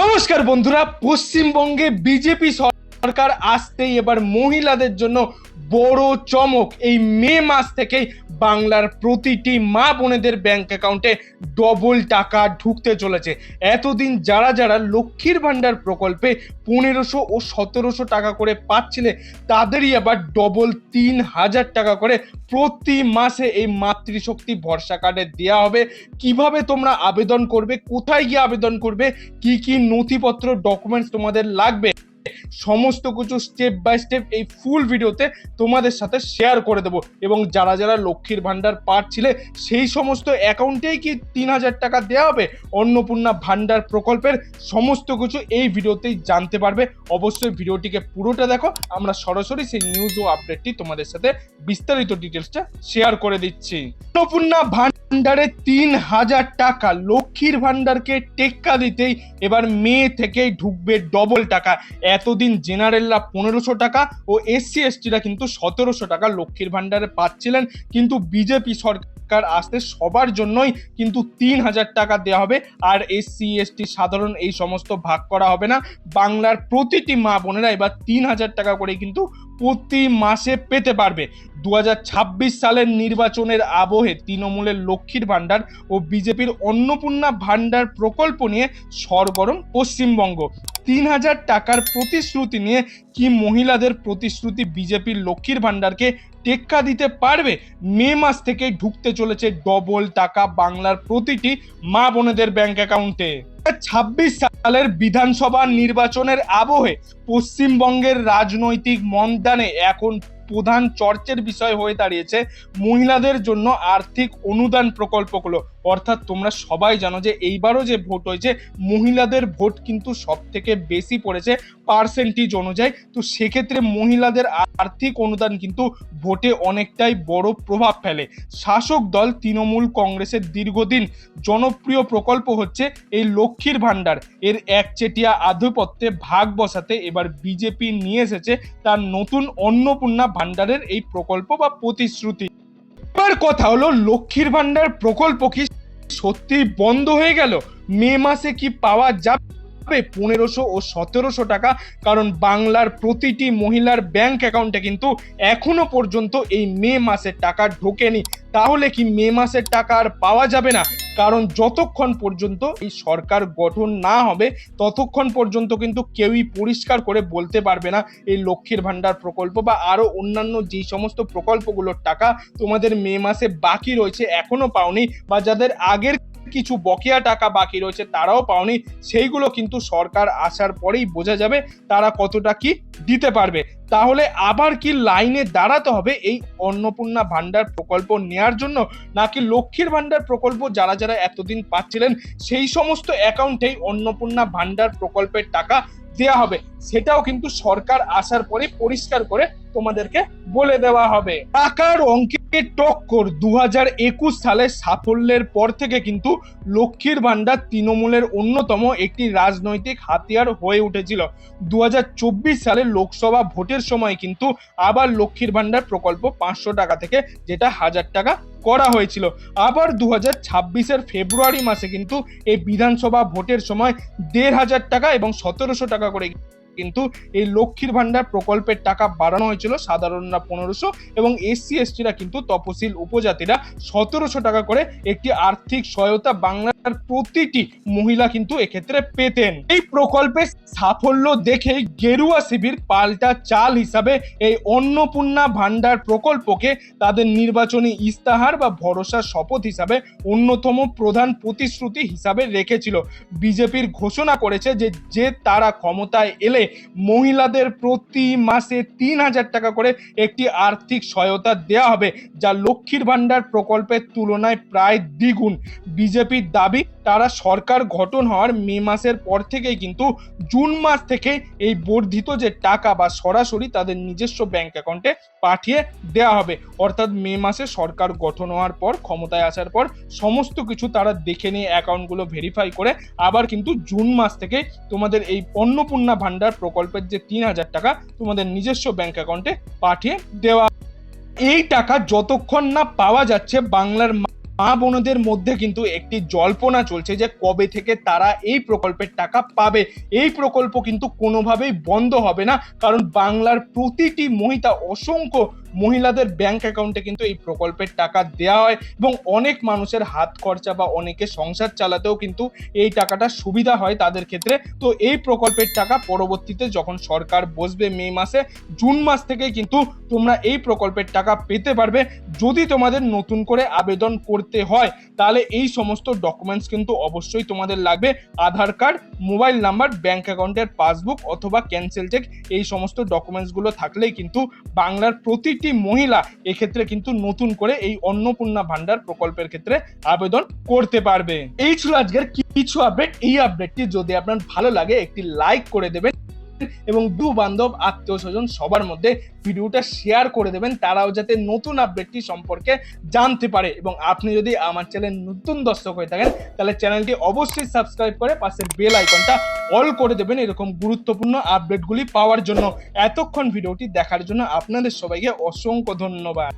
নমস্কার বন্ধুরা, পশ্চিমবঙ্গে বিজেপি সরকার আসতেই এবার মহিলাদের জন্য বড় চমক। এই মে মাস থেকেই বাংলার প্রতিটি মা বোনেদের ব্যাংক অ্যাকাউন্টে ডবল টাকা ঢুকতে চলেছে। এতদিন যারা যারা লক্ষ্মীর ভান্ডার প্রকল্পে 1500 ও 1700 টাকা করে পাচ্ছিলে, তাদেরই আবার ডবল 3000 টাকা করে প্রতি মাসে এই মাতৃশক্তি ভরসা কার্ডে দেওয়া হবে। কিভাবে তোমরা আবেদন করবে, কোথায় গিয়ে আবেদন করবে, কি কি নথিপত্র ডকুমেন্টস তোমাদের লাগবে, সমস্ত কিছু স্টেপ বাই স্টেপ এই ফুল ভিডিওতে তোমাদের সাথে শেয়ার করে দেবো। এবং যারা যারা লক্ষ্মীর ভান্ডার পাচ্ছিলে সেই সমস্ত অ্যাকাউন্টেই কি 3000 টাকা দেওয়া হবে, অন্নপূর্ণা ভান্ডার প্রকল্পের সমস্ত কিছু এই ভিডিওতেই জানতে পারবে। অবশ্যই ভিডিওটিকে পুরোটা দেখো, আমরা সরাসরি সেই নিউজ ও আপডেটটি তোমাদের সাথে বিস্তারিত ডিটেলসটা শেয়ার করে দিচ্ছি। অন্নপূর্ণা ভান্ডারে 3000 টাকা, লক্ষ্মীর ভান্ডারকে টেক্কা দিতেই এবার মে থেকেই ঢুকবে ডবল টাকা। এতদিন জেনারেলরা 1500 টাকা ও এসসি এসটিরা কিন্তু 1700 টাকা লক্ষ্মীর ভান্ডারে পাচ্ছিলেন, কিন্তু বিজেপি সরকার আসতে সবার জন্যই কিন্তু 3000 টাকা দেওয়া হবে। আর এসসি এসটি সাধারণ এই সমস্ত ভাগ করা হবে না। বাংলার প্রতিটি মা বোনেরা এবার 3000 টাকা করে কিন্তু প্রতি মাসে পেতে পারবে। 2026 সালের নির্বাচনের আবহে তৃণমূলের লক্ষ্মীর ভান্ডার ও বিজেপির অন্নপূর্ণা ভান্ডার প্রকল্প নিয়ে সরগরম পশ্চিমবঙ্গ। 3000 টাকার প্রতিশ্রুতি নিয়ে কি মহিলাদের প্রতিশ্রুতি বিজেপির লক্ষ্মীর ভান্ডারকে টেক্কা দিতে পারবে? মে মাস থেকে ঢুকতে চলেছে ডবল টাকা বাংলার প্রতিটি মা বোনেদের ব্যাংক অ্যাকাউন্টে। 26 সালের বিধানসভা নির্বাচনের আবহে পশ্চিমবঙ্গের রাজনৈতিক ময়দানে এখন প্রধান চর্চার বিষয় হয়ে দাঁড়িয়েছে মহিলাদের জন্য আর্থিক অনুদান প্রকল্পগুলো। অর্থাৎ তোমরা সবাই জানো যে এইবারও যে ভোট হয়েছে, মহিলাদের ভোট কিন্তু সব থেকে বেশি পড়েছে পার্সেন্টেজ অনুযায়ী। তো সেক্ষেত্রে মহিলাদের আর্থিক অনুদান কিন্তু ভোটে অনেকটাই বড় প্রভাব ফেলে। শাসক দল তৃণমূল কংগ্রেসের দীর্ঘদিন জনপ্রিয় প্রকল্প হচ্ছে এই লক্ষ্মীর ভান্ডার। এর একচেটিয়া আধিপত্যে ভাগ বসাতে এবার বিজেপি নিয়ে এসেছে তার নতুন অন্নপূর্ণা ভান্ডারের এই প্রকল্প বা প্রতিশ্রুতি। এবার কথা হলো, লক্ষ্মীর ভান্ডার প্রকল্প কি সত্যি বন্ধ হয়ে গেল? মে মাসে কি পাওয়া যাবে 1500 ও 1700 টাকা? কারণ বাংলার প্রতিটি মহিলার ব্যাংক অ্যাকাউন্টে কিন্তু এখনো পর্যন্ত এই মে মাসের টাকা ঢোকেনি। তাহলে কি মে মাসের টাকা আর পাওয়া যাবে না? কারণ যতক্ষণ পর্যন্ত এই সরকার গঠন না হবে ততক্ষণ পর্যন্ত কিন্তু কেউই পরিষ্কার করে বলতে পারবে না এই লক্ষ্মীর ভান্ডার প্রকল্প বা আরো অন্যান্য যেই সমস্ত প্রকল্পগুলোর টাকা তোমাদের মে মাসে বাকি রয়েছে এখনো পাওনি, বা যাদের আগের কিছু বকেয়া টাকা বাকি রয়েছে তারাও পাওনি, সেইগুলো কিন্তু সরকার আসার পরেই বোঝা যাবে তারা কতটা কি দিতে পারবে। তাহলে আবার কি লাইনে দাঁড়াতে হবে এই অন্নপূর্ণা ভান্ডার প্রকল্প নেয়ার জন্য, নাকি লক্ষ্মীর ভান্ডার প্রকল্প যারা যারা এতদিন পাচ্ছিলেন সেই সমস্ত অ্যাকাউন্টেই অন্নপূর্ণা ভান্ডার প্রকল্পের টাকা দেওয়া হবে? সেটাও কিন্তু সরকার আসার পরে পরিষ্কার করে তোমাদেরকে বলে দেওয়া হবে। টাকার অঙ্কের টক্কর 2021 সালে সাফল্যের পর থেকে কিন্তু লক্ষ্মীর ভান্ডার তৃণমূলের অন্যতম একটি রাজনৈতিক হাতিয়ার হয়ে উঠেছিল। 2024 সালে লোকসভা ভোটের সময় কিন্তু আবার লক্ষ্মীর ভান্ডার প্রকল্প 500 টাকা থেকে যেটা 1000 টাকা করা হয়েছিল। আবার 2026-এর ফেব্রুয়ারি মাসে কিন্তু এই বিধানসভা ভোটের সময় 1500 টাকা এবং 1700 টাকা করে কিন্তু এই লক্ষ্মীর ভান্ডার প্রকল্পের টাকা বাড়ানো হয়েছিল। সাধারণরা 1500 এবং এসসি এসটিরা কিন্তু তপশিল উপজাতিরা 1700 টাকা করে একটি আর্থিক সহায়তা বাংলার প্রতিটি মহিলা কিন্তু এক্ষেত্রে পেতেন। এই প্রকল্পের সাফল্য দেখে গেরুয়া শিবির পাল্টা চাল হিসাবে এই অন্নপূর্ণা ভান্ডার প্রকল্পকে তাদের নির্বাচনী ইস্তাহার বা ভরসার শপথ হিসাবে অন্যতম প্রধান প্রতিশ্রুতি হিসাবে রেখেছিল। বিজেপির ঘোষণা করেছে যে তারা ক্ষমতায় এলে মহিলাদের প্রতি মাসে 3000 টাকা করে একটি আর্থিক সহায়তা দেওয়া হবে, যা লক্ষ্মীর ভান্ডার প্রকল্পের তুলনায় প্রায় দ্বিগুণ। বিজেপির দাবি, তারা সরকার গঠন হওয়ার মে মাসের পর থেকেই কিন্তু জুন মাস থেকে এই বর্ধিত যে টাকা বা সরাসরি তাদের নিজস্ব ব্যাংক অ্যাকাউন্টে পাঠিয়ে দেওয়া হবে। অর্থাৎ মে মাসে সরকার গঠন হওয়ার পর, ক্ষমতায় আসার পর সমস্ত কিছু তারা দেখে নিয়ে অ্যাকাউন্টগুলো ভেরিফাই করে আবার কিন্তু জুন মাস থেকে তোমাদের এই অন্নপূর্ণা ভান্ডার প্রকল্পের যে 3000 টাকা তোমাদের নিজস্ব ব্যাংক অ্যাকাউন্টে পাঠিয়ে দেওয়া। এই টাকা যতক্ষণ না পাওয়া যাচ্ছে বাংলার মা বোনদের মধ্যে কিন্তু একটি জল্পনা চলছে যে কবে থেকে তারা এই প্রকল্পের টাকা পাবে। এই প্রকল্প কিন্তু কোনোভাবেই বন্ধ হবে না, কারণ বাংলার প্রতিটি অসংখ্য মহিলাদের ব্যাংক অ্যাকাউন্টে কিন্তু এই প্রকল্পের টাকা দেওয়া হয় এবং অনেক মানুষের হাত খরচা বা অনেকে সংসার চালাতেও কিন্তু এই টাকাটা সুবিধা হয় তাদের ক্ষেত্রে। তো এই প্রকল্পের টাকা পরবর্তীতে যখন সরকার বসবে মে মাসে, জুন মাস থেকে কিন্তু তোমরা এই প্রকল্পের টাকা পেতে পারবে। যদি তোমাদের নতুন করে আবেদন করতে হয় তাহলে এই সমস্ত ডকুমেন্টস কিন্তু অবশ্যই তোমাদের লাগবে। আধার কার্ড, মোবাইল নাম্বার, ব্যাংক অ্যাকাউন্টের পাসবুক অথবা ক্যান্সেল চেক, এই সমস্ত ডকুমেন্টসগুলো থাকলেই কিন্তু বাংলার প্রতিটি মহিলা এক্ষেত্রে কিন্তু নতুন করে এই অন্নপূর্ণা ভান্ডার প্রকল্পের ক্ষেত্রে আবেদন করতে পারবে। এই ছিল আজকের কিছু আপডেট। এই আপডেটটি যদি আপনার ভালো লাগে একটি লাইক করে দেবেন এবং বন্ধু বান্ধব আত্মীয় স্বজন সবার মধ্যে ভিডিওটা শেয়ার করে দেবেন, তারাও যাতে নতুন আপডেটটি সম্পর্কে জানতে পারে। এবং আপনি যদি আমার চ্যানেল নতুন দর্শক হয়ে থাকেন তাহলে চ্যানেলটি অবশ্যই সাবস্ক্রাইব করে পাশের বেল আইকনটা অল করে দেবেন এরকম গুরুত্বপূর্ণ আপডেটগুলি পাওয়ার জন্য। এতক্ষণ ভিডিওটি দেখার জন্য আপনাদের সবাইকে অসংখ্য ধন্যবাদ।